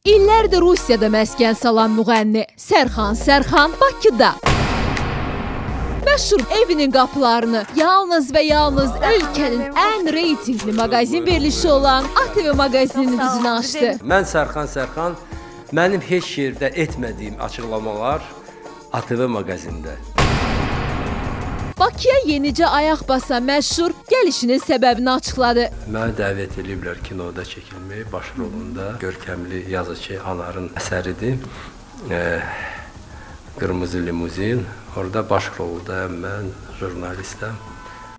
İllərdir Rusiyada məskən salan müğənni Sərxan Sərxan Bakıda. Məşhur evinin qapılarını yalnız və yalnız ölkənin ən reytingli mağazin verilişi olan ATV mağazininin üzünü açdı. Mən Sərxan Sərxan, mənim heç yerdə etmədiyim açıqlamalar ATV mağazində. Bakıya yenicə ayaq basan məşhur gəlişinin səbəbini açıqladı. Məni dəvət ediblər kinoda çəkilməyi, baş rolunda görkəmli yazıcı Anarın əsəridir. Qırmızı limuzin, orada baş roldayım mən, jurnalistəm.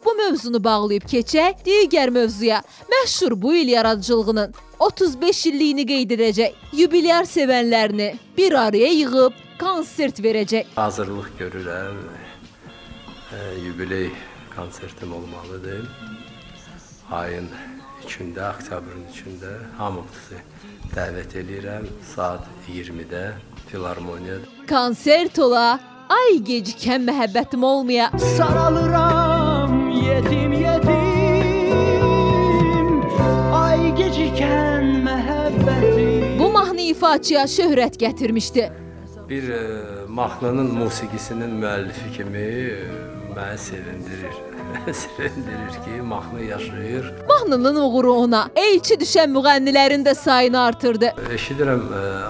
Bu mövzunu bağlayıb keçək digər mövzuya. Məşhur bu il yaradıcılığının 35 illiyini qeyd edəcək. Yubilyar sevənlərini bir araya yığıb konsert verəcək. Hazırlıq görürəm. Yubiley konsertim olmalıdır. Ayın 3-də, oktyabrın 3-də hamınızı dəvət edirəm. Saat 20-də Filarmoniyada. Konsert ola, ay gecikən məhəbbətim olmaya. Saralıram yetim yetim, ay gecikən məhəbbətim. Bu mahnı ifaçıya şöhrət gətirmişdi. Bir mahnının musiqisinin müəllifi kimi məni sevindirir. Sevindirir ki, mahnı yaşayır. Mahnının uğuru ona elçi düşən müğənnilərin də sayını artırdı. Eşidirəm,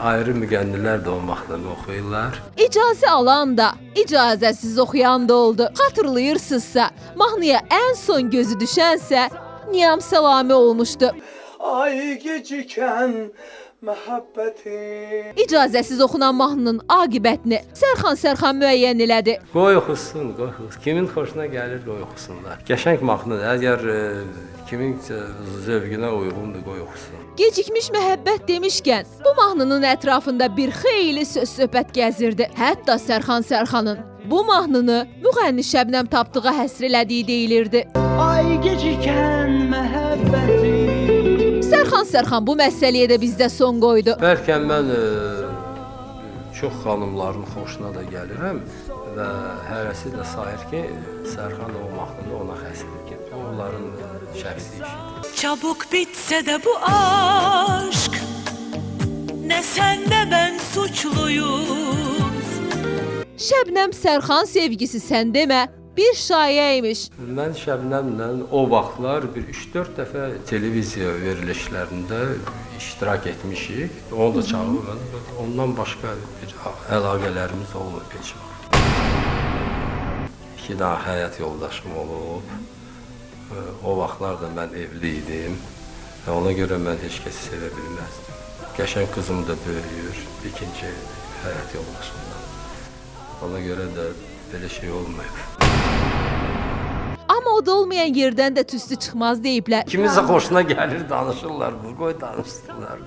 ayrı müğənnilər də o mahnını oxuyurlar. İcazə alan da, icazəsiz oxuyan da oldu. Xatırlayırsınızsa, mahnıya ən son gözü düşənsə Niyam Səlami olmuşdu. Ay gecikən məhəbbətim. İcazəsiz oxunan mahnının aqibətini Sərxan Sərxan müəyyən elədi. Qoy oxusun, qoy oxusun. Kimin xoşuna gəlir, qoy oxusunlar. Qəşəng mahnıdır. Əgər kimin zövqünə uyğundur, qoy oxusun. Gecikmiş məhəbbət demişkən, bu mahnının ətrafında bir xeyli söz-söhbət gəzirdi. Hətta Sərxan Sərxanın bu mahnını müğənni Şəbnəm Tapdığa həsr elədiyi deyilirdi. Ay gecikən məhəbbətim. Sərxan Sərxan bu məsələyə də bizdə son qoydu. Bəlkə mən çox xanımların xoşuna da gəlirəm və hərəsi də sayır ki, Sərxan o mahnını ona həsr edir. Onların şəxsi işidir. Çabuk bitse de bu aşk, ne sen de ben suçluyuz. Şəbnəm Sərxan sevgisi sən demə bir şayəymiş. Mən Şəbnəmlə o vaxtlar bir 3-4 dəfə televiziya verilişlərində iştirak etmişik. Onu da çağırdım. Ondan başqa bir əlaqələrimiz olmur heç vaxt. 2 dənə həyat yoldaşım olub. O vaxtlar da mən evli idim. Ona görə mən heç kəsi sevə bilməzdim. Qəşəng qızım da böyüyür, ikinci həyat yoldaşımdan. Ona görə də belə şey olmayıb. Amma o da olmayan yerdən də tüstü çıxmaz deyiblər. Kiminsə xoşuna gəlir, danışırlar, qoy danışsınlar.